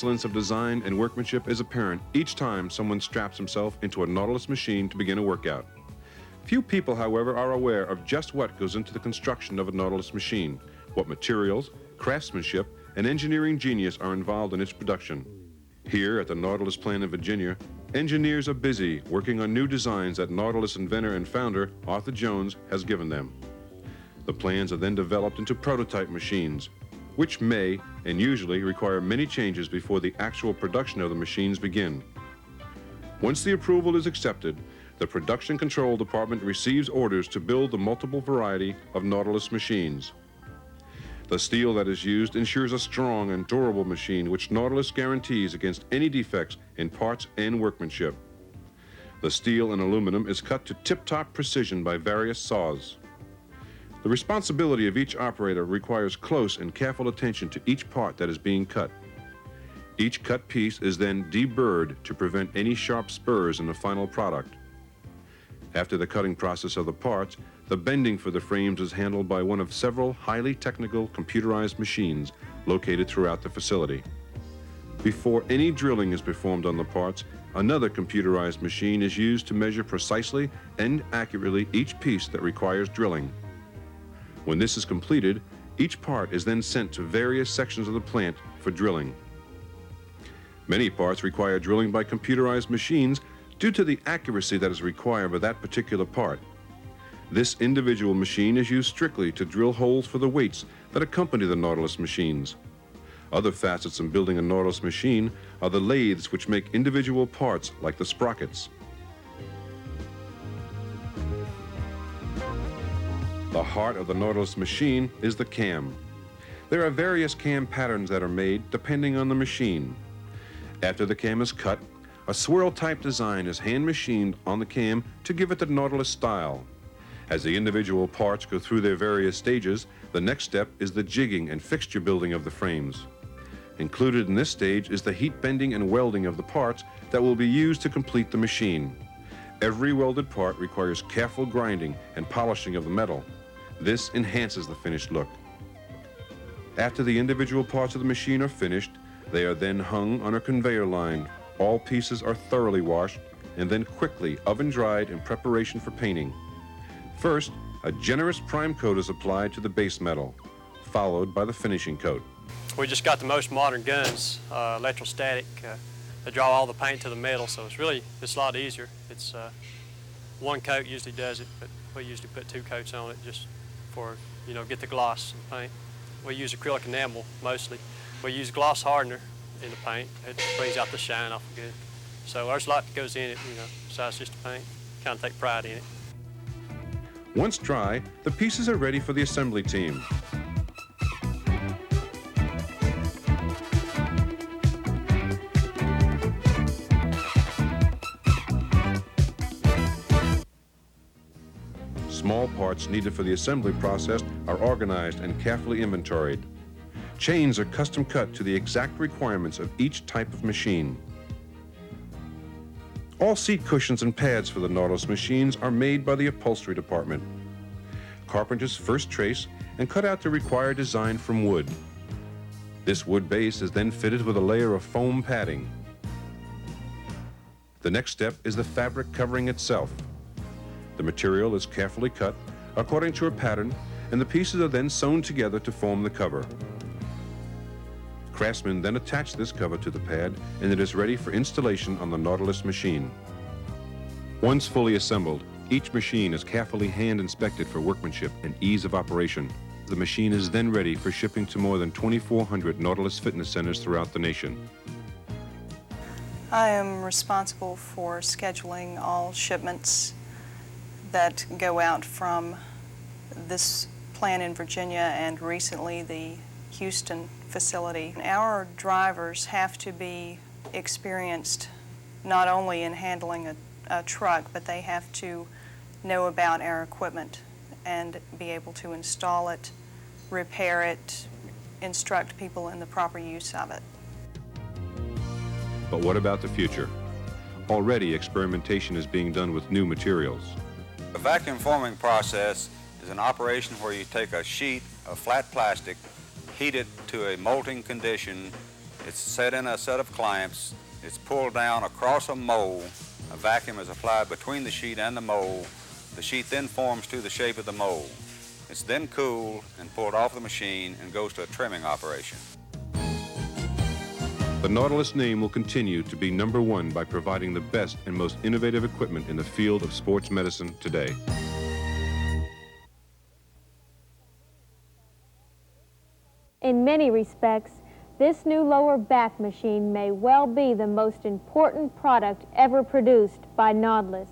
Excellence of design and workmanship is apparent each time someone straps himself into a Nautilus machine to begin a workout. Few people, however, are aware of just what goes into the construction of a Nautilus machine, what materials, craftsmanship, and engineering genius are involved in its production. Here at the Nautilus plant in Virginia, engineers are busy working on new designs that Nautilus inventor and founder Arthur Jones has given them. The plans are then developed into prototype machines, which may and usually require many changes before the actual production of the machines begin. Once the approval is accepted, the Production Control Department receives orders to build the multiple variety of Nautilus machines. The steel that is used ensures a strong and durable machine which Nautilus guarantees against any defects in parts and workmanship. The steel and aluminum is cut to tip-top precision by various saws. The responsibility of each operator requires close and careful attention to each part that is being cut. Each cut piece is then deburred to prevent any sharp spurs in the final product. After the cutting process of the parts, the bending for the frames is handled by one of several highly technical computerized machines located throughout the facility. Before any drilling is performed on the parts, another computerized machine is used to measure precisely and accurately each piece that requires drilling. When this is completed, each part is then sent to various sections of the plant for drilling. Many parts require drilling by computerized machines due to the accuracy that is required by that particular part. This individual machine is used strictly to drill holes for the weights that accompany the Nautilus machines. Other facets in building a Nautilus machine are the lathes which make individual parts like the sprockets. The heart of the Nautilus machine is the cam. There are various cam patterns that are made depending on the machine. After the cam is cut, a swirl-type design is hand-machined on the cam to give it the Nautilus style. As the individual parts go through their various stages, the next step is the jigging and fixture building of the frames. Included in this stage is the heat bending and welding of the parts that will be used to complete the machine. Every welded part requires careful grinding and polishing of the metal. This enhances the finished look. After the individual parts of the machine are finished, they are then hung on a conveyor line. All pieces are thoroughly washed and then quickly oven-dried in preparation for painting. First, a generous prime coat is applied to the base metal, followed by the finishing coat. We just got the most modern guns, electrostatic. They draw all the paint to the metal, so it's a lot easier. It's one coat usually does it, but we usually put 2 coats on it just for, get the gloss in the paint. We use acrylic enamel mostly. We use gloss hardener in the paint. It brings out the shine awful good. So there's a lot that goes in it, besides just the paint. Kind of take pride in it. Once dry, the pieces are ready for the assembly team. Small parts needed for the assembly process are organized and carefully inventoried. Chains are custom cut to the exact requirements of each type of machine. All seat cushions and pads for the Nautilus machines are made by the upholstery department. Carpenters first trace and cut out the required design from wood. This wood base is then fitted with a layer of foam padding. The next step is the fabric covering itself. The material is carefully cut according to a pattern, and the pieces are then sewn together to form the cover. Craftsmen then attach this cover to the pad, and it is ready for installation on the Nautilus machine. Once fully assembled, each machine is carefully hand inspected for workmanship and ease of operation. The machine is then ready for shipping to more than 2,400 Nautilus fitness centers throughout the nation. I am responsible for scheduling all shipments that go out from this plant in Virginia and recently the Houston facility. Our drivers have to be experienced not only in handling a truck, but they have to know about our equipment and be able to install it, repair it, instruct people in the proper use of it. But what about the future? Already experimentation is being done with new materials. The vacuum forming process is an operation where you take a sheet of flat plastic, heat it to a molting condition, It's set in a set of clamps. It's pulled down across a mold. A vacuum is applied between the sheet and the mold. The sheet then forms to the shape of the mold. It's then cooled and pulled off the machine and goes to a trimming operation. The Nautilus name will continue to be #1 by providing the best and most innovative equipment in the field of sports medicine today. In many respects, this new lower back machine may well be the most important product ever produced by Nautilus.